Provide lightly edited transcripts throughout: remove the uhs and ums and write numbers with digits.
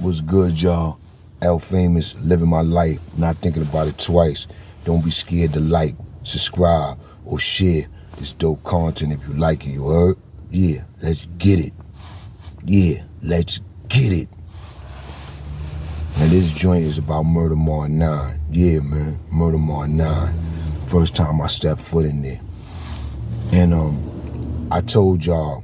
What's good, y'all? L Famous, living my life, not thinking about it twice. Don't be scared to like, subscribe, or share this dope content if you like it, you heard? Yeah, let's get it. Yeah, let's get it. Now this joint is about Murder Mar 9. Yeah, man, Murder Mar 9. First time I stepped foot in there. And I told y'all,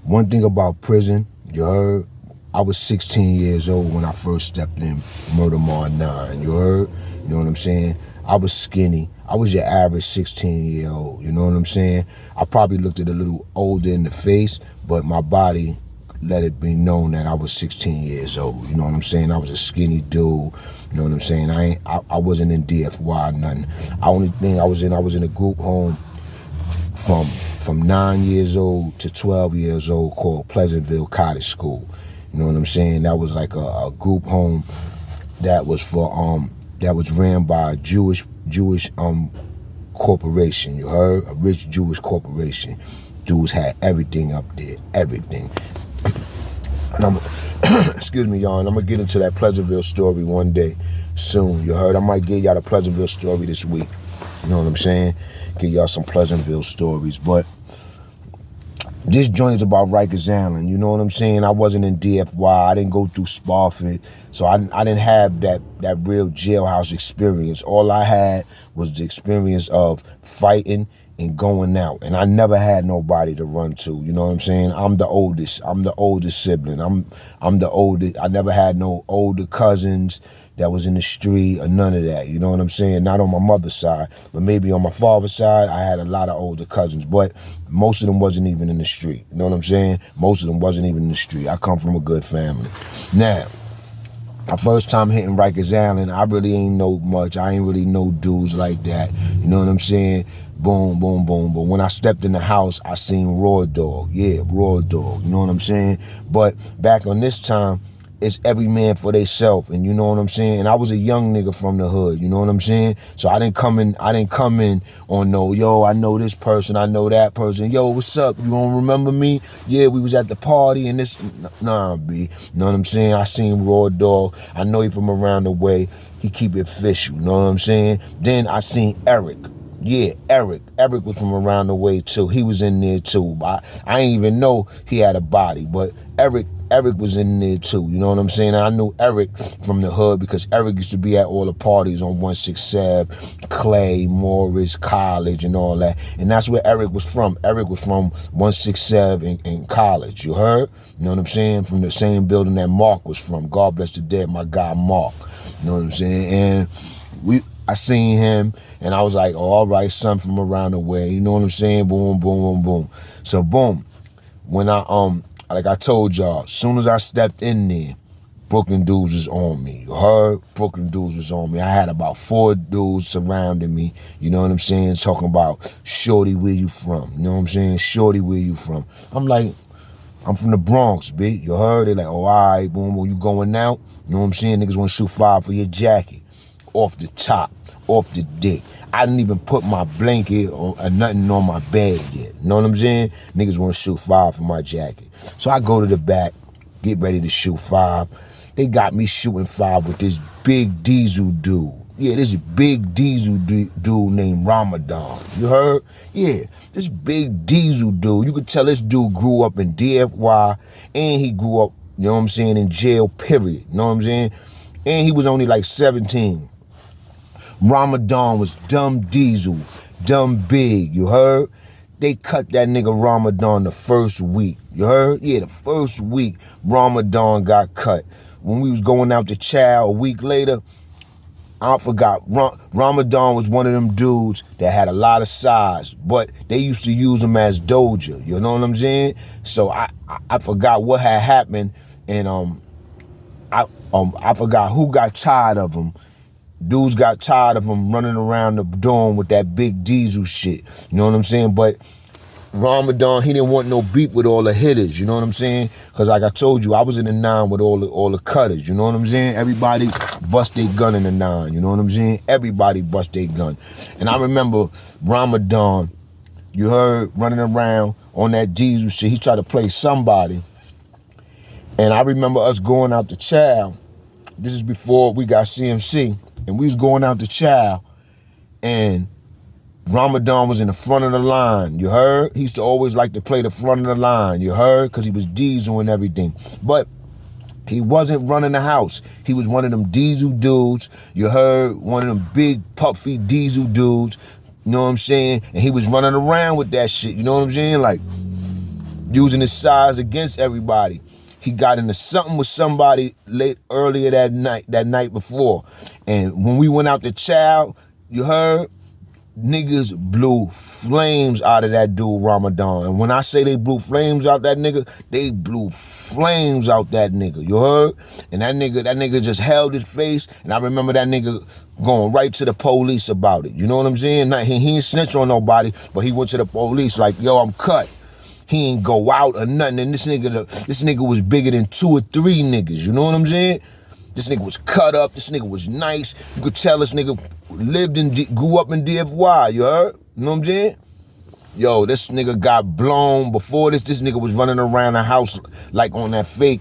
one thing about prison, you heard? I was 16 years old when I first stepped in Murder Mar 9, you heard? You know what I'm saying? I was skinny. I was your average 16-year-old, you know what I'm saying? I probably looked a little older in the face, but my body let it be known that I was 16 years old, you know what I'm saying? I was a skinny dude, you know what I'm saying? I wasn't in DFY, nothing. Only thing I was in a group home from 9 years old to 12 years old called Pleasantville Cottage School. You know what I'm saying? That was like a group home that was for that was ran by a Jewish corporation. You heard? A rich Jewish corporation. Dudes had everything up there, everything. And excuse me, y'all. And I'm gonna get into that Pleasantville story one day soon. You heard? I might give y'all the Pleasantville story this week. You know what I'm saying? Give y'all some Pleasantville stories, but this joint is about Rikers Island, you know what I'm saying? I wasn't in DFY, I didn't go through Spofford, so I didn't have that real jailhouse experience. All I had was the experience of fighting and going out, and I never had nobody to run to, you know what I'm saying? I'm the oldest sibling. I'm the oldest. I never had no older cousins that was in the street or none of that, you know what I'm saying? Not on my mother's side, but maybe on my father's side, I had a lot of older cousins, but most of them wasn't even in the street, you know what I'm saying? Most of them wasn't even in the street. I come from a good family. Now, my first time hitting Rikers Island, I really ain't know much. I ain't really know dudes like that, you know what I'm saying? Boom, boom, boom. But when I stepped in the house, I seen Raw Dog. Yeah, Raw Dog, you know what I'm saying? But back on this time, it's every man for theyself, and you know what I'm saying? And I was a young nigga from the hood, you know what I'm saying? So I didn't come in on no, yo, I know this person, I know that person. Yo, what's up? You don't remember me? Yeah, we was at the party and this. Nah, B. You know what I'm saying? I seen Raw Dog. I know he from around the way. He keep it official, you know what I'm saying? Then I seen Eric. Yeah, Eric. Eric was from around the way too. He was in there too. I ain't even know he had a body, but Eric was in there too, you know what I'm saying? And I knew Eric from the hood because Eric used to be at all the parties on 167, Clay, Morris, College, and all that. And that's where Eric was from. Eric was from 167 in College, you heard? You know what I'm saying? From the same building that Mark was from. God bless the dead, my guy Mark. You know what I'm saying? And I seen him, and I was like, oh, all right, son from around the way. You know what I'm saying? Boom, boom, boom, boom. So, boom. When like I told y'all, as soon as I stepped in there, Brooklyn dudes was on me. You heard? Brooklyn dudes was on me. I had about 4 dudes surrounding me. You know what I'm saying? Talking about, shorty, where you from? You know what I'm saying? Shorty, where you from? I'm like, I'm from the Bronx, B. You heard? They like, oh, all right, boom, boom, you going out? You know what I'm saying? Niggas want to shoot fire for your jacket. Off the top, off the dick. I didn't even put my blanket or nothing on my bed yet. You know what I'm saying? Niggas want to shoot fire for my jacket. So I go to the back, get ready to shoot fire. They got me shooting fire with this big diesel dude. Yeah, this big diesel dude named Ramadan. You heard? Yeah, this big diesel dude. You could tell this dude grew up in DFY and he grew up, you know what I'm saying, in jail, period. You know what I'm saying? And he was only like 17. Ramadan was dumb diesel, dumb big, you heard? They cut that nigga Ramadan the first week, you heard? Yeah, the first week Ramadan got cut. When we was going out to chow a week later, I forgot, Ramadan was one of them dudes that had a lot of size, but they used to use him as doja, you know what I'm saying? So I forgot what had happened, and I forgot who got tired of him. Dudes got tired of him running around the dorm with that big diesel shit. You know what I'm saying? But Ramadan, he didn't want no beef with all the hitters. You know what I'm saying? Because like I told you, I was in the 9 with all the cutters. You know what I'm saying? Everybody bust their gun in the 9. You know what I'm saying? Everybody bust their gun. And I remember Ramadan, you heard, running around on that diesel shit. He tried to play somebody. And I remember us going out to chow. This is before we got CMC. And we was going out to chow. And Ramadan was in the front of the line. You heard? He used to always like to play the front of the line. You heard? Because he was diesel and everything. But he wasn't running the house. He was one of them diesel dudes. You heard? One of them big, puffy diesel dudes. You know what I'm saying? And he was running around with that shit. You know what I'm saying? Like, using his size against everybody. He got into something with somebody earlier that night before. And when we went out to chow, you heard? Niggas blew flames out of that dude Ramadan. And when I say they blew flames out that nigga, they blew flames out that nigga. You heard? And that nigga just held his face. And I remember that nigga going right to the police about it. You know what I'm saying? He ain't snitch on nobody, but he went to the police like, yo, I'm cut. He ain't go out or nothing. And this nigga was bigger than 2 or 3 niggas. You know what I'm saying? This nigga was cut up. This nigga was nice. You could tell this nigga grew up in DFY. You heard? You know what I'm saying? Yo, this nigga got blown. Before this nigga was running around the house like on that fake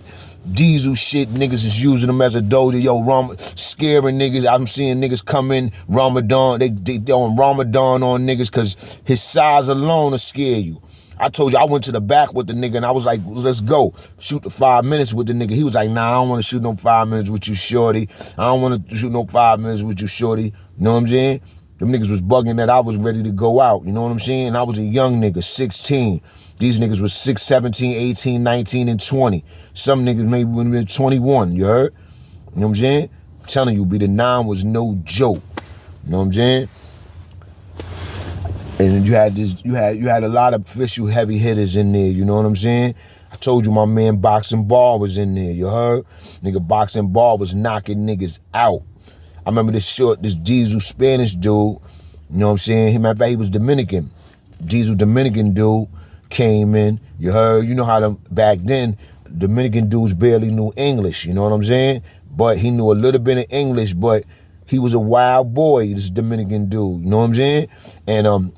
diesel shit. Niggas is using him as a doja. Yo, scaring niggas. I'm seeing niggas come in Ramadan. They throwing Ramadan on niggas because his size alone will scare you. I told you, I went to the back with the nigga and I was like, let's go. Shoot the 5 minutes with the nigga. He was like, nah, I don't want to shoot no 5 minutes with you, shorty. I don't want to shoot no 5 minutes with you, shorty. You know what I'm saying? Them niggas was bugging that I was ready to go out. You know what I'm saying? And I was a young nigga, 16. These niggas was 6, 17, 18, 19, and 20. Some niggas maybe would have been 21, you heard? You know what I'm saying? I'm telling you, the 9 was no joke. You know what I'm saying? And you had a lot of official heavy hitters in there, you know what I'm saying? I told you my man Boxing Ball was in there, you heard? Nigga Boxing Ball was knocking niggas out. I remember this diesel Spanish dude, you know what I'm saying? Matter of fact, he was Dominican. Diesel Dominican dude came in, you heard? You know how back then, Dominican dudes barely knew English, you know what I'm saying? But he knew a little bit of English, but he was a wild boy, this Dominican dude, you know what I'm saying? And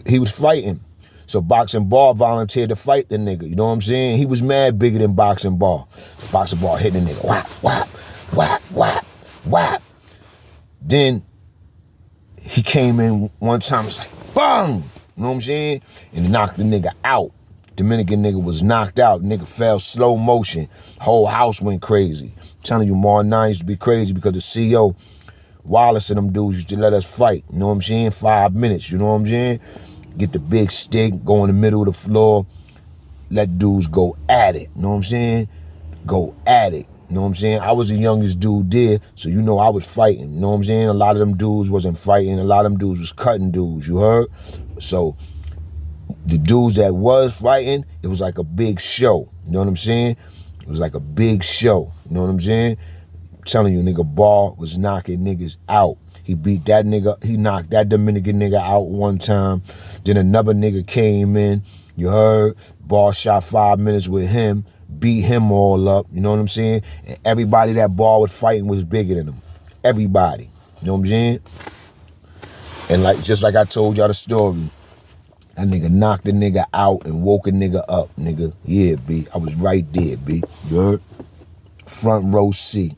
he was fighting. So Boxing Ball volunteered to fight the nigga, you know what I'm saying? He was mad bigger than Boxing Ball. Boxing Ball hit the nigga, whap, whap, whap, whap, whap. Then he came in one time, it's like, bang! You know what I'm saying? And he knocked the nigga out. Dominican nigga was knocked out. Nigga fell slow motion. Whole house went crazy. I'm telling you, Mar 9 used to be crazy because the CEO, Wallace and them dudes used to let us fight. You know what I'm saying? 5 minutes, you know what I'm saying? Get the big stick, go in the middle of the floor, let dudes go at it. You know what I'm saying? Go at it. You know what I'm saying? I was the youngest dude there, so you know I was fighting. You know what I'm saying? A lot of them dudes wasn't fighting. A lot of them dudes was cutting dudes, you heard? So the dudes that was fighting, it was like a big show. You know what I'm saying? It was like a big show. You know what I'm saying? I'm telling you, nigga, Ball was knocking niggas out. He beat that nigga, he knocked that Dominican nigga out one time. Then another nigga came in, you heard? Ball shot 5 minutes with him, beat him all up, you know what I'm saying? And everybody that Ball was fighting was bigger than him. Everybody. You know what I'm saying? And just like I told y'all the story, that nigga knocked the nigga out and woke a nigga up, nigga. Yeah, B. I was right there, B. You heard? Front row seat.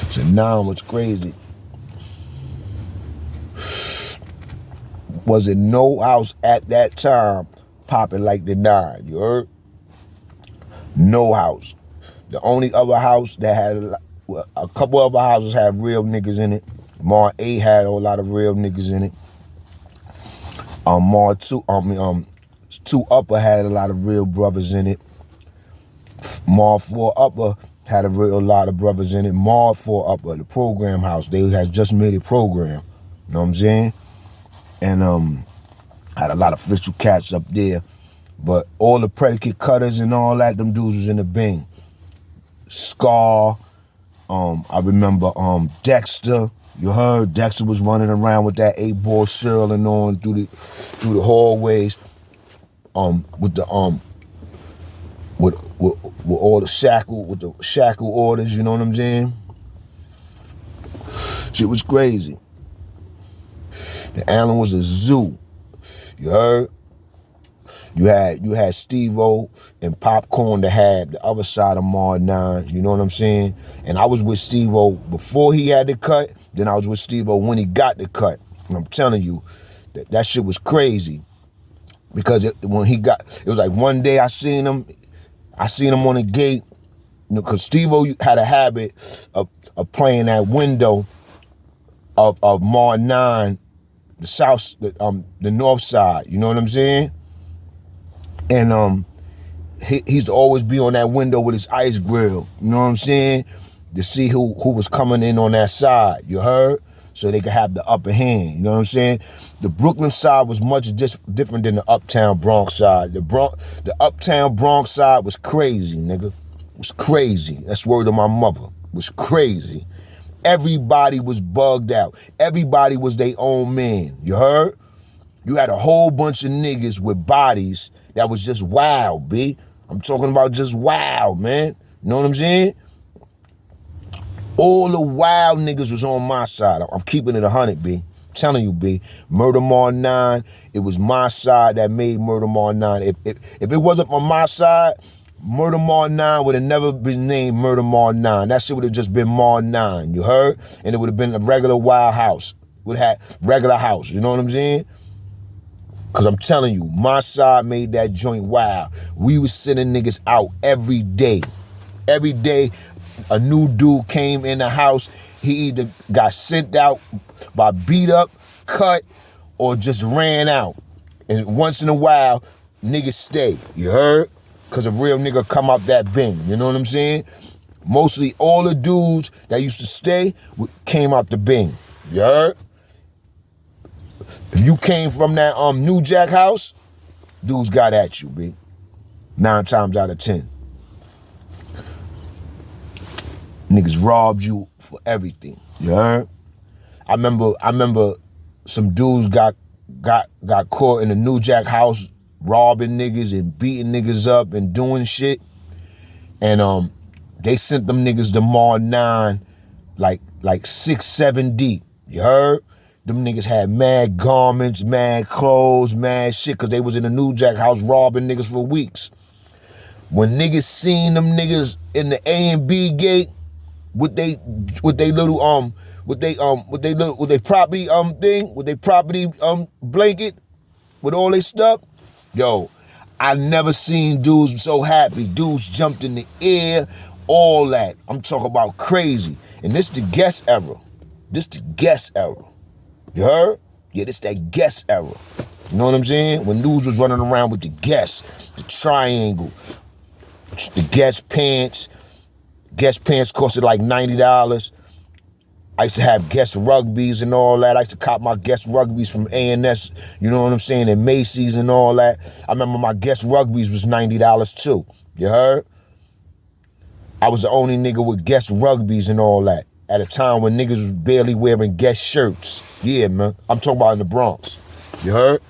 So now what's crazy, was it no house at that time popping like the 9, you heard? No house. The only other house that had a couple other houses had real niggas in it. Mar 8 had a lot of real niggas in it. Mar 2, 2 Upper had a lot of real brothers in it. Mar 4 Upper had a lot of brothers in it. Mar 4 Upper, the program house, they had just made a program. You know what I'm saying? And had a lot of official cats up there. But all the predicate cutters and all that, them dudes was in the Bing. Scar, I remember Dexter. You heard Dexter was running around with that 8-ball swirling on through the hallways, with all the shackle orders. You know what I'm saying? Shit was crazy. The island was a zoo. You heard? You had Steve-O and Popcorn that had the other side of Mar 9, you know what I'm saying? And I was with Steve-O before he had the cut, then I was with Steve-O when he got the cut. And I'm telling you, that shit was crazy. Because when he got, it was like one day I seen him on the gate, you know, because Steve-O had a habit of playing that window of Mar 9, the south, the north side, you know what I'm saying? And he used to always be on that window with his ice grill, you know what I'm saying? To see who was coming in on that side, you heard? So they could have the upper hand, you know what I'm saying? The Brooklyn side was much different than the Uptown Bronx side. The Uptown Bronx side was crazy, nigga. It was crazy. That's word of my mother. It was crazy. Everybody was bugged out. Everybody was their own man, you heard? You had a whole bunch of niggas with bodies that was just wild, B. I'm talking about just wild, man. You know what I'm saying? All the wild niggas was on my side. I'm keeping it 100, B. I'm telling you, B. Murder Mar 9, it was my side that made Murder Mar 9. If it wasn't for my side, Murder Mar 9 would have never been named Murder Mar 9. That shit would have just been Mar 9, you heard? And it would have been a regular wild house. Would have had regular house, you know what I'm saying? Because I'm telling you, my side made that joint wild. We was sending niggas out every day. Every day, a new dude came in the house. He either got sent out by beat up, cut, or just ran out. And once in a while, niggas stay. You heard? Because a real nigga come out that bing. You know what I'm saying? Mostly all the dudes that used to stay came out the bing. You heard? If you came from that New Jack house, dudes got at you, B. 9 times out of 10. Niggas robbed you for everything. You heard? I remember some dudes got caught in the New Jack house robbing niggas and beating niggas up and doing shit. And they sent them niggas to Mar 9 like 6, 7 deep. You heard? Them niggas had mad garments, mad clothes, mad shit, because they was in the New Jack house robbing niggas for weeks. When niggas seen them niggas in the A and B gate with they property blanket with all their stuff, yo, I never seen dudes so happy. Dudes jumped in the air, all that. I'm talking about crazy. And this the guest era. This the guest era. You heard? Yeah, this that guest era. You know what I'm saying? When dudes was running around with the guest, the triangle, the guest pants. Guest pants costed like $90. I used to have guest rugbies and all that. I used to cop my guest rugbies from A&S, you know what I'm saying, and Macy's and all that. I remember my guest rugbies was $90 too. You heard? I was the only nigga with guest rugbies and all that at a time when niggas was barely wearing guest shirts. Yeah, man. I'm talking about in the Bronx. You heard?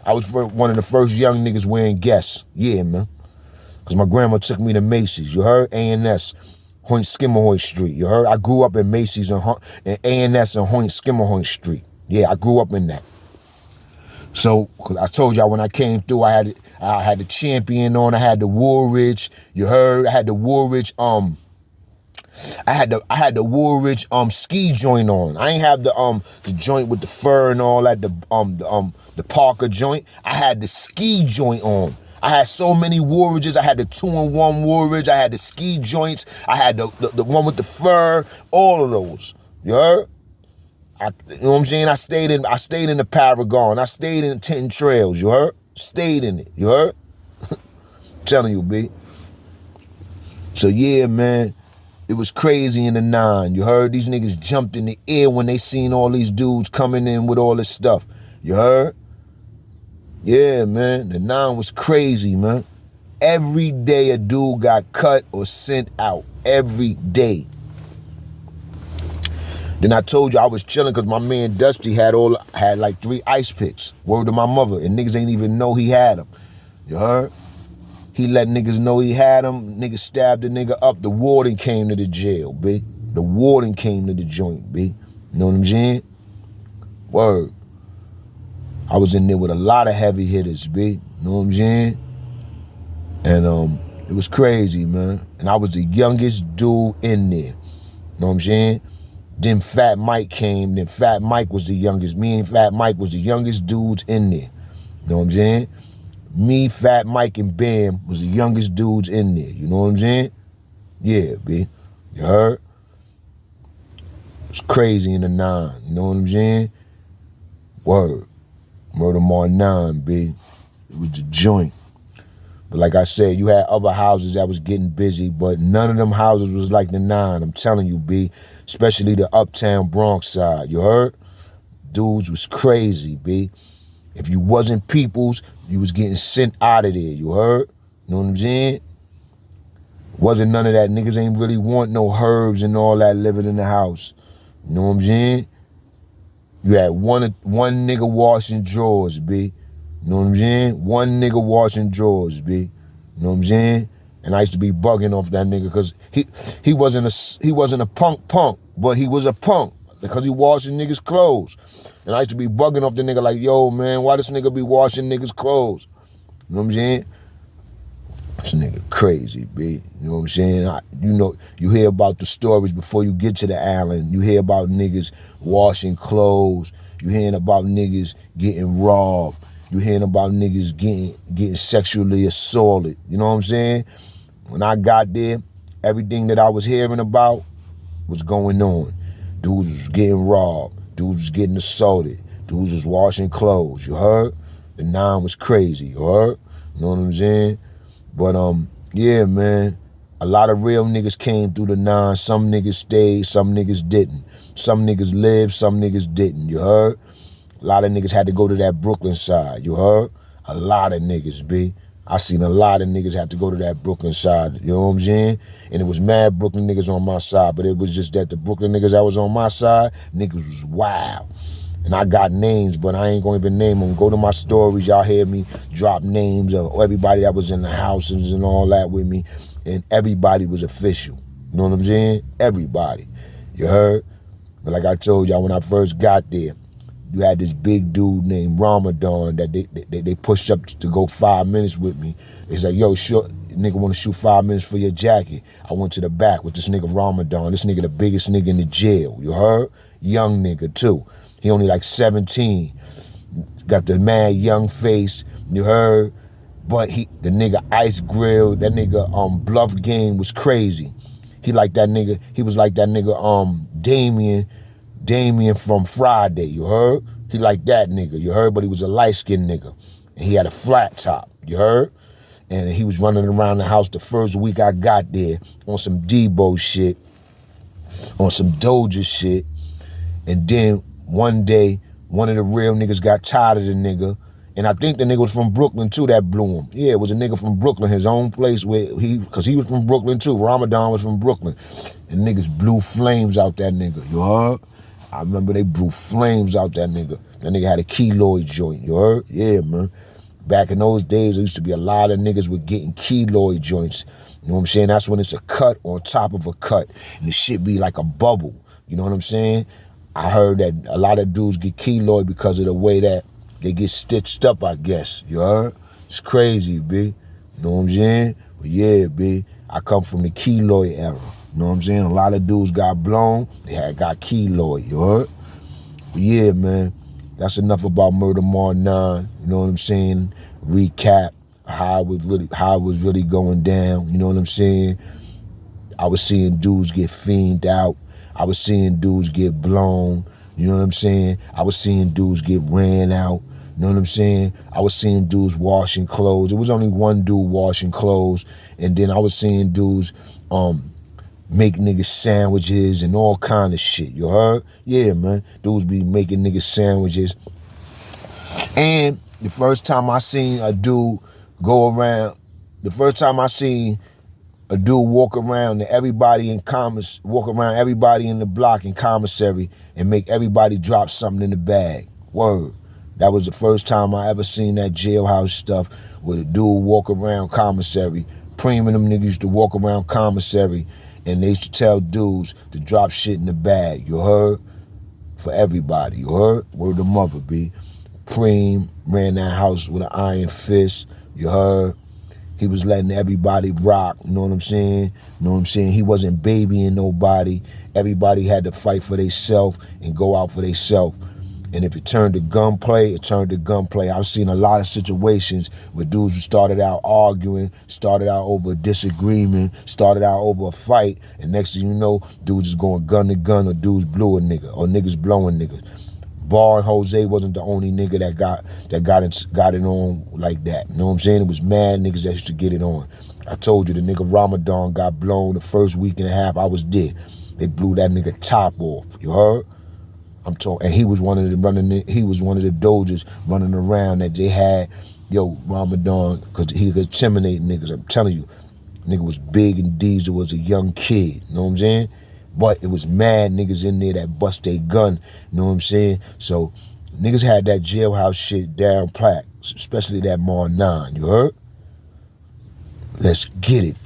I was one of the first young niggas wearing guests. Yeah, man. Because my grandma took me to Macy's. You heard? A&S. Hoyt Skimmerhoyt Street. You heard? I grew up in Macy's and A&S and Hoyt Skimmerhoyt Street. Yeah, I grew up in that. So, cause I told y'all when I came through, I had the Champion on. I had the Woolridge. You heard? I had the Woolridge. I had the Woolridge ski joint on. I ain't have the joint with the fur and all that. The Parker joint. I had the ski joint on. I had so many Woolridges. I had the 2-in-1 Woolridge. I had the ski joints. I had the one with the fur. All of those. You heard? You know what I'm saying? I stayed in the Paragon. I stayed in Tinton Trails. You heard? Stayed in it. You heard? Telling you, B. So yeah, man. It was crazy in the 9. You heard? These niggas jumped in the air when they seen all these dudes coming in with all this stuff. You heard? Yeah, man. The 9 was crazy, man. Every day a dude got cut or sent out. Every day. Then I told you I was chilling because my man Dusty had like 3 ice picks. Word to my mother. And niggas ain't even know he had them. You heard? He let niggas know he had them. Niggas stabbed the nigga up. The warden came to the jail, B. The warden came to the joint, B. You know what I'm saying? Word. I was in there with a lot of heavy hitters, B. You know what I'm saying? And it was crazy, man. And I was the youngest dude in there. You know what I'm saying? Then Fat Mike came. Then Fat Mike was the youngest. Me and Fat Mike was the youngest dudes in there. You know what I'm saying? Me, Fat Mike, and Bam was the youngest dudes in there. You know what I'm saying? Yeah, B. You heard? It's crazy in the 9. You know what I'm saying? Word. Murder Mar 9, B. It was the joint. But like I said, you had other houses that was getting busy, but none of them houses was like the 9. I'm telling you, B. Especially the uptown Bronx side. You heard? Dudes was crazy, B. If you wasn't people's, you was getting sent out of there. You heard? You know what I'm saying? Wasn't none of that. Niggas ain't really want no herbs and all that living in the house. You know what I'm saying? You had one nigga washing drawers, B. You know what I'm saying? One nigga washing drawers, B. You know what I'm saying? And I used to be bugging off that nigga because he wasn't a punk, but he was a punk because he washing niggas' clothes. And I used to be bugging off the nigga like, yo, man, why this nigga be washing niggas' clothes? You know what I'm saying? This nigga crazy, B. You know what I'm saying? You hear about the stories before you get to the island. You hear about niggas washing clothes. You hearing about niggas getting robbed. You hearing about niggas getting sexually assaulted. You know what I'm saying? When I got there, everything that I was hearing about was going on. Dudes was getting robbed. Dudes was getting assaulted. Dudes was washing clothes. You heard? The 9 was crazy. You heard? You know what I'm saying? But yeah, man, a lot of real niggas came through the 9. Some niggas stayed, some niggas didn't. Some niggas lived, some niggas didn't. You heard? A lot of niggas had to go to that Brooklyn side. You heard? A lot of niggas, B. I seen a lot of niggas have to go to that Brooklyn side. You know what I'm saying? And it was mad Brooklyn niggas on my side, but it was just that the Brooklyn niggas that was on my side, niggas was wild. And I got names, but I ain't gonna even name them. Go to my stories, y'all hear me drop names of everybody that was in the houses and all that with me. And everybody was official. You know what I'm saying? Everybody. You heard? But like I told y'all, when I first got there, you had this big dude named Ramadan that they pushed up to go 5 minutes with me. They said, yo, nigga want to shoot 5 minutes for your jacket. I went to the back with this nigga Ramadan. This nigga the biggest nigga in the jail. You heard? Young nigga, too. He only like 17. Got the mad young face. You heard? But the nigga Ice Grill, that nigga Bluff Game was crazy. He was like that nigga Damien from Friday, you heard? He like that nigga, you heard? But he was a light-skinned nigga. And he had a flat top, you heard? And he was running around the house the first week I got there on some Debo shit, on some Doja shit. And then one day, one of the real niggas got tired of the nigga. And I think the nigga was from Brooklyn too that blew him. Yeah, it was a nigga from Brooklyn, his own place because he was from Brooklyn too. Ramadan was from Brooklyn. And niggas blew flames out that nigga, you heard? I remember they blew flames out that nigga. That nigga had a keloid joint, you heard? Yeah, man. Back in those days, there used to be a lot of niggas with getting keloid joints. You know what I'm saying? That's when it's a cut on top of a cut. And the shit be like a bubble. You know what I'm saying? I heard that a lot of dudes get keloid because of the way that they get stitched up, I guess. You heard? It's crazy, B. You know what I'm saying? But yeah, B. I come from the keloid era. You know what I'm saying? A lot of dudes got blown. They got keloid, you heard? But yeah, man, that's enough about Murder Mar 9. You know what I'm saying? Recap how it was really going down. You know what I'm saying? I was seeing dudes get fiended out. I was seeing dudes get blown. You know what I'm saying? I was seeing dudes get ran out. You know what I'm saying? I was seeing dudes washing clothes. There was only one dude washing clothes. And then I was seeing dudes make niggas sandwiches and all kind of shit. You heard? Yeah, man. Dudes be making niggas sandwiches. And the first time I seen a dude walk around everybody in the block in commissary and make everybody drop something in the bag. Word. That was the first time I ever seen that jailhouse stuff where a dude walk around commissary. Preem and them niggas used to walk around commissary and they used to tell dudes to drop shit in the bag. You heard? For everybody. You heard? Word of mother, B. Supreme ran that house with an iron fist. You heard? He was letting everybody rock, you know what I'm saying? You know what I'm saying? He wasn't babying nobody. Everybody had to fight for themselves and go out for themselves. And if it turned to gunplay, it turned to gunplay. I've seen a lot of situations where dudes who started out arguing, started out over a disagreement, started out over a fight, and next thing you know, dudes is going gun to gun, or dudes blew a nigga, or niggas blowing niggas. Bar and Jose wasn't the only nigga that got it on like that. You know what I'm saying? It was mad niggas that used to get it on. I told you the nigga Ramadan got blown the first week and a half I was there. They blew that nigga top off. You heard? I'm talking, and he was one of the doges running around that they had. Yo, Ramadan, because he could intimidate niggas. I'm telling you, nigga was big and Diesel was a young kid. You know what I'm saying? But it was mad niggas in there that bust their gun, you know what I'm saying? So niggas had that jailhouse shit down pat, especially that Mar 9, you heard? Let's get it.